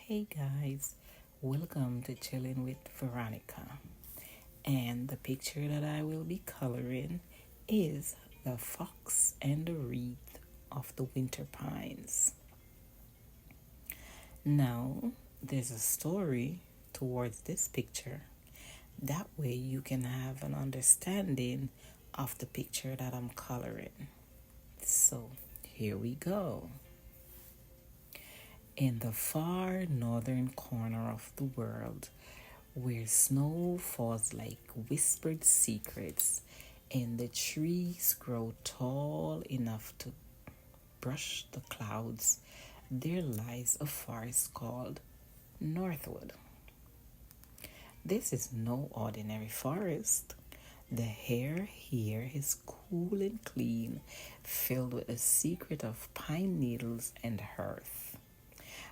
Hey guys, welcome to Chilling with Veronica. And the picture that I will be coloring is the fox and the wreath of the winter pines. Now, there's a story towards this picture. That way, you can have an understanding of the picture that I'm coloring. So, here we go. In the far northern corner of the world, where snow falls like whispered secrets and the trees grow tall enough to brush the clouds, there lies a forest called Northwood. This is no ordinary forest. The air here is cool and clean, filled with the secret of pine needles and earth.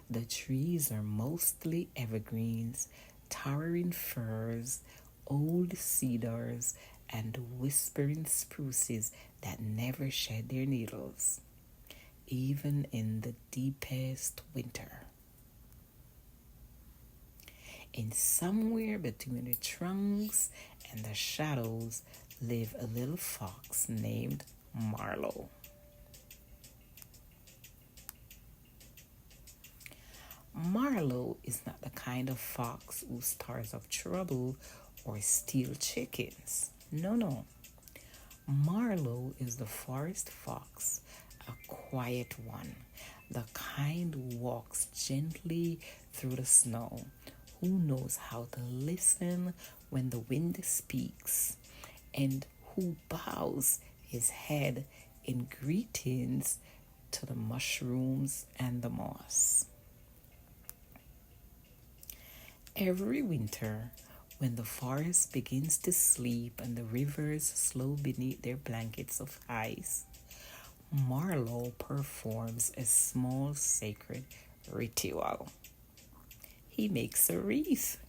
The trees are mostly evergreens, towering firs, old cedars, and whispering spruces that never shed their needles, even in the deepest winter. And somewhere between the trunks and the shadows live a little fox named Marlowe. Marlowe is not the kind of fox who stirs up trouble or steals chickens. No. Marlowe is the forest fox, a quiet one, the kind who walks gently through the snow, who knows how to listen when the wind speaks, and who bows his head in greetings to the mushrooms and the moss. Every winter, when the forest begins to sleep and the rivers slow beneath their blankets of ice, Marlowe performs a small sacred ritual. He makes a wreath,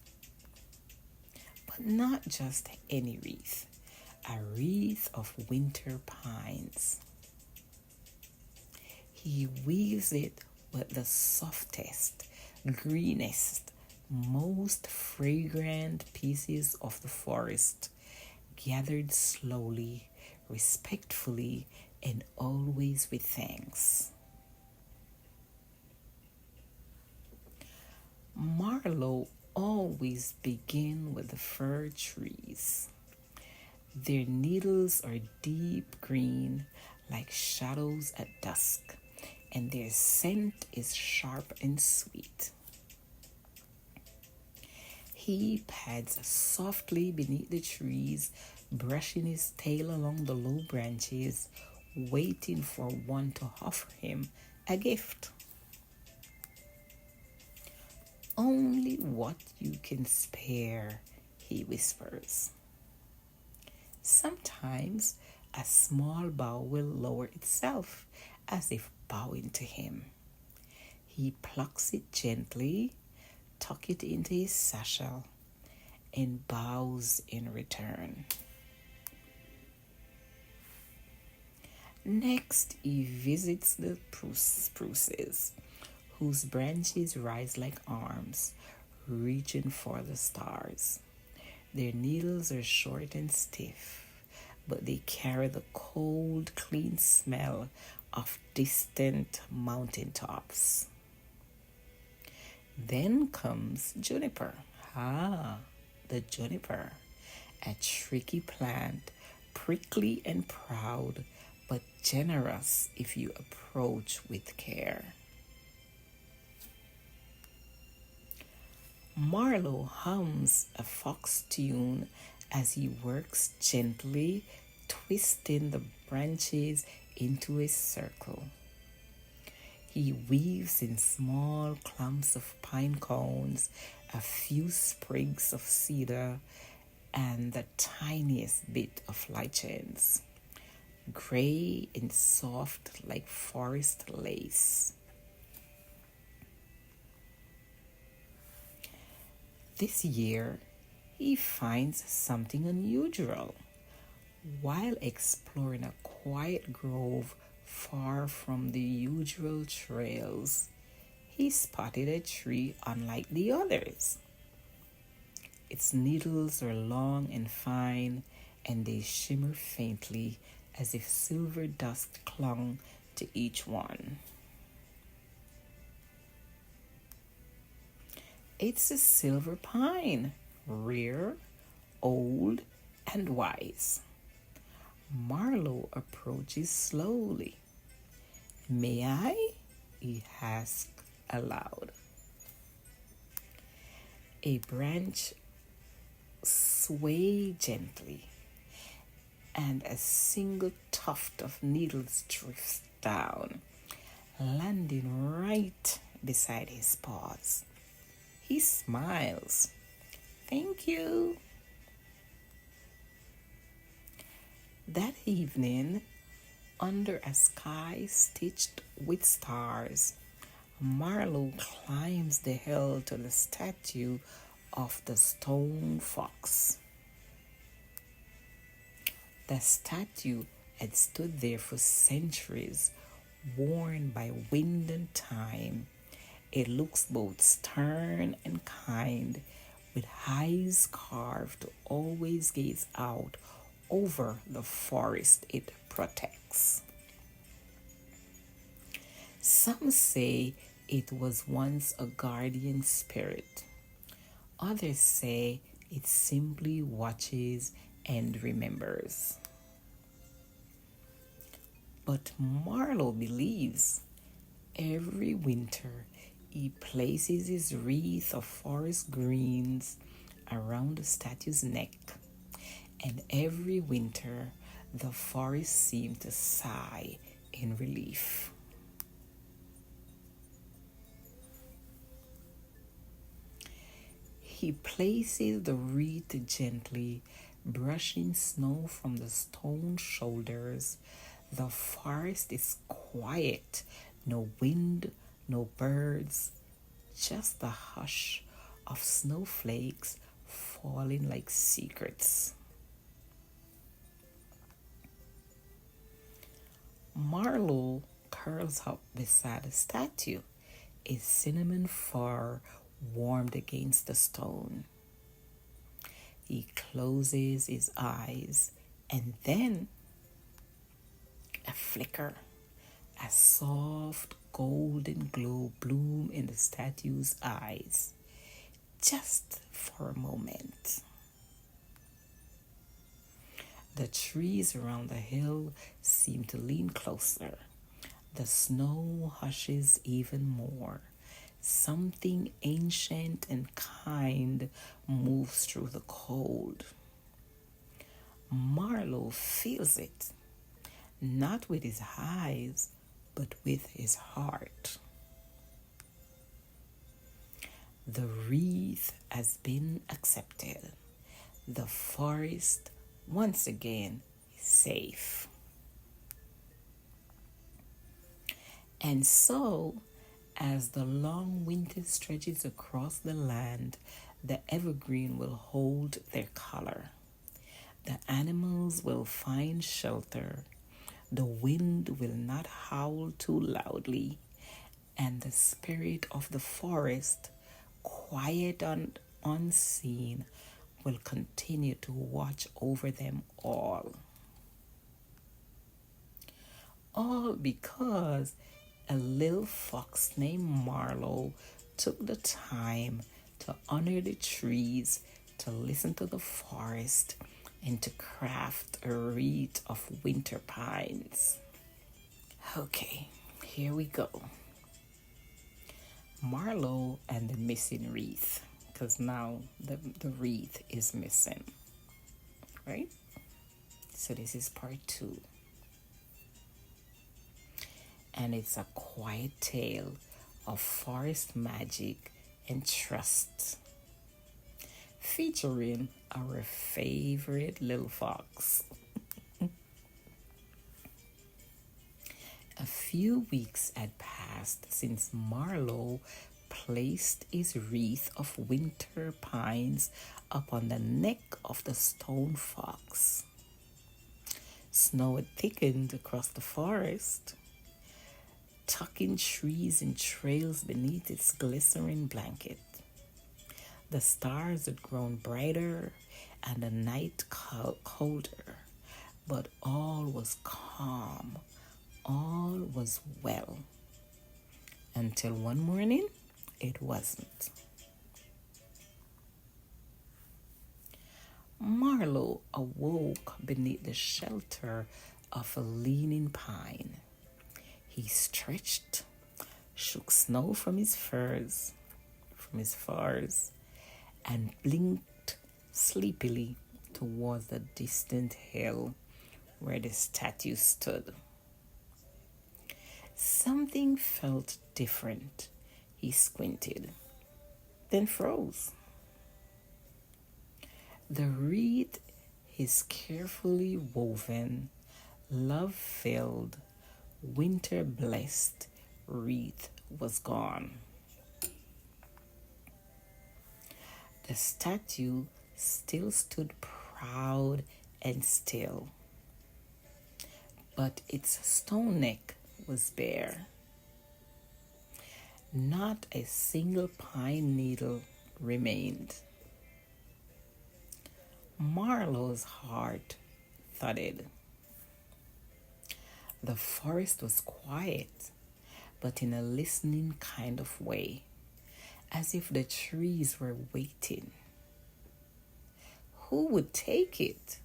but not just any wreath, a wreath of winter pines. He weaves it with the softest, greenest, most fragrant pieces of the forest, gathered slowly, respectfully, and always with thanks. Marlowe always begin with the fir trees. Their needles are deep green, like shadows at dusk, and their scent is sharp and sweet. He pads softly beneath the trees, brushing his tail along the low branches, waiting for one to offer him a gift. Only what you can spare, he whispers. Sometimes a small bough will lower itself as if bowing to him. He plucks it gently, tucks it into his satchel, and bows in return. Next, he visits the spruces, whose branches rise like arms, reaching for the stars. Their needles are short and stiff, but they carry the cold, clean smell of distant mountain tops. Then comes juniper. The juniper, a tricky plant, prickly and proud, but generous if you approach with care. Marlowe hums a fox tune as he works gently, twisting the branches into a circle. He weaves in small clumps of pine cones, a few sprigs of cedar, and the tiniest bit of lichens, gray and soft like forest lace. This year, he finds something unusual. While exploring a quiet grove far from the usual trails, he spotted a tree unlike the others. Its needles are long and fine, and they shimmer faintly as if silver dust clung to each one. It's a silver pine, rare, old, and wise. Marlowe approaches slowly. May I? He asked aloud. A branch swayed gently, and a single tuft of needles drifts down, landing right beside his paws. He smiles. Thank you. That evening, under a sky stitched with stars, Marlowe climbs the hill to the statue of the stone fox. The statue had stood there for centuries, worn by wind and time. It looks both stern and kind, with eyes carved to always gaze out over the forest it protects. Some say it was once a guardian spirit. Others say it simply watches and remembers. But Marlowe believes every winter he places his wreath of forest greens around the statue's neck, and every winter the forest seems to sigh in relief. He places the wreath gently, brushing snow from the stone shoulders. The forest is quiet, no wind, no birds, just the hush of snowflakes falling like secrets. Marlowe curls up beside the statue, his cinnamon fur warmed against the stone. He closes his eyes, and then a flicker, a soft golden glow bloom in the statue's eyes, just for a moment. The trees around the hill seem to lean closer. The snow hushes even more. Something ancient and kind moves through the cold. Marlowe feels it, not with his eyes, but with his heart. The wreath has been accepted. The forest, once again, is safe. And so, as the long winter stretches across the land, the evergreen will hold their color. The animals will find shelter. The wind will not howl too loudly. And the spirit of the forest, quiet and unseen, will continue to watch over them all. All because a little fox named Marlowe took the time to honor the trees, to listen to the forest, and to craft a wreath of winter pines. Okay, here we go. Marlowe and the missing wreath, because now the wreath is missing, right? So this is part 2. And it's a quiet tale of forest magic and trust, featuring our favorite little fox. A few weeks had passed since Marlowe placed his wreath of winter pines upon the neck of the stone fox. Snow had thickened across the forest. tucking trees and trails beneath its glistening blanket. The stars had grown brighter and the night colder, but all was calm, all was well. Until one morning, it wasn't. Marlowe awoke beneath the shelter of a leaning pine. He stretched, shook snow from his furs, and blinked sleepily towards the distant hill where the statue stood. Something felt different. He squinted, then froze. The wreath, his carefully woven, love-filled, winter-blessed wreath, was gone. The statue still stood proud and still, but its stone neck was bare. Not a single pine needle remained. Marlowe's heart thudded. The forest was quiet, but in a listening kind of way, as if the trees were waiting. Who would take it?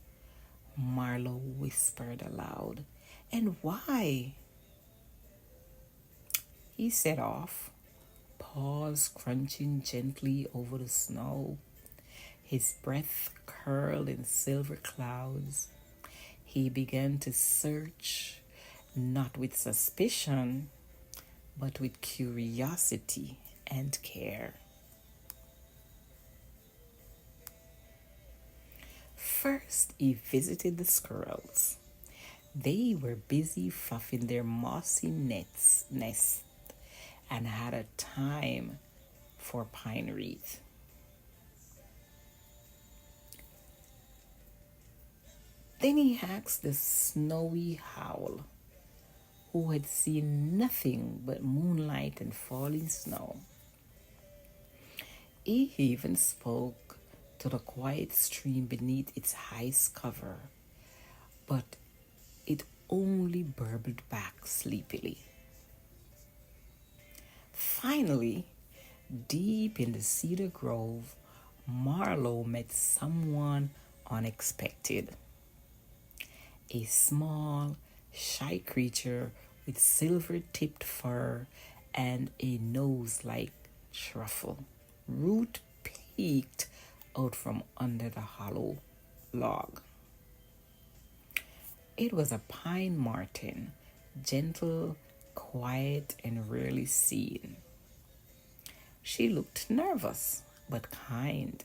Marlowe whispered aloud. And why? He set off, paws crunching gently over the snow, his breath curled in silver clouds. He began to search, not with suspicion, but with curiosity and care. First, he visited the squirrels. They were busy fluffing their mossy nests and had a time for pine wreath. Then he asked the snowy owl, who had seen nothing but moonlight and falling snow. He even spoke to the quiet stream beneath its ice cover, but it only burbled back sleepily. Finally, deep in the cedar grove, Marlowe met someone unexpected. A small, shy creature with silver-tipped fur and a nose like truffle. Root peeked out from under the hollow log. It was a pine marten, gentle, quiet, and rarely seen. She looked nervous, but kind.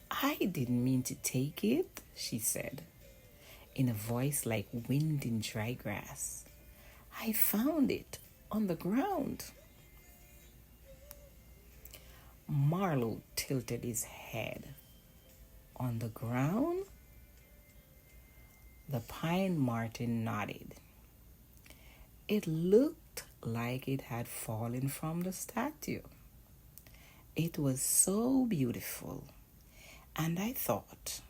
I didn't mean to take it, she said, in a voice like wind in dry grass. I found it on the ground. Marlowe tilted his head. On the ground? The pine marten nodded. It looked like it had fallen from the statue. It was so beautiful, and I thought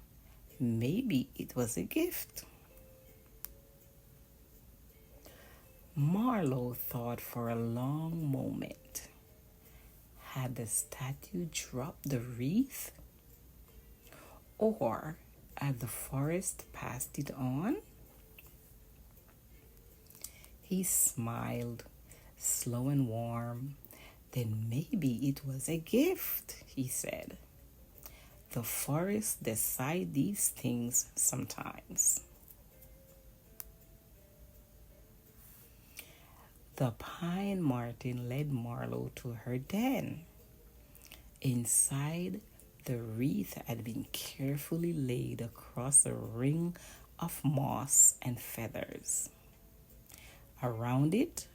maybe it was a gift. Marlowe thought for a long moment. Had the statue dropped the wreath? Or had the forest passed it on? He smiled, slow and warm. Then maybe it was a gift, he said. The forest decides these things sometimes. The pine marten led Marlowe to her den. Inside, the wreath had been carefully laid across a ring of moss and feathers. Around it,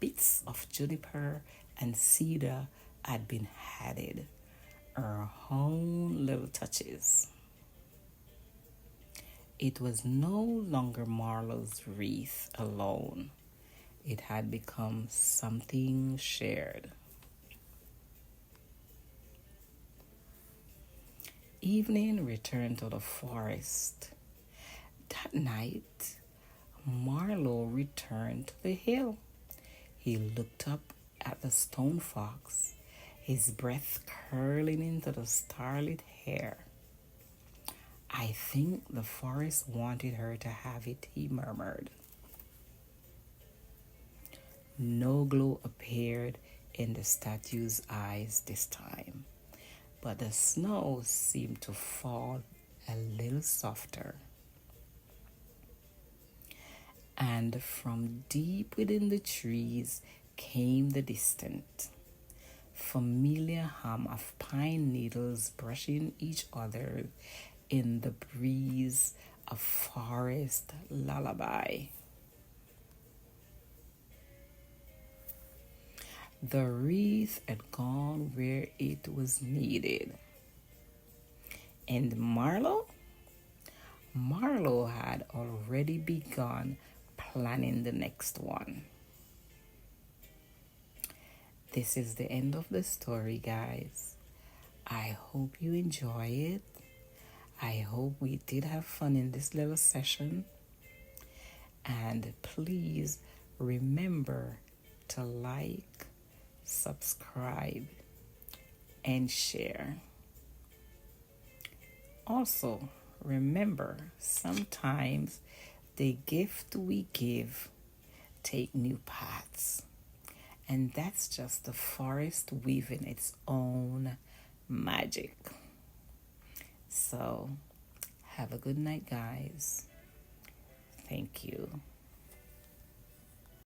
bits of juniper and cedar had been added, her own little touches. It was no longer Marlowe's wreath alone. It had become something shared. Evening returned to the forest. That night, Marlowe returned to the hill. He looked up at the stone fox, his breath curling into the starlit hair. I think the forest wanted her to have it, he murmured. No glow appeared in the statue's eyes this time, but the snow seemed to fall a little softer. And from deep within the trees came the distant, familiar hum of pine needles brushing each other in the breeze, a forest lullaby. The wreath had gone where it was needed. And Marlowe had already begun planning the next one. This is the end of the story, guys. I hope you enjoy it. I hope we did have fun in this little session. And please remember to like, subscribe, and share. Also, remember, sometimes the gift we give take new paths. And that's just the forest weaving its own magic. So, have a good night, guys. Thank you.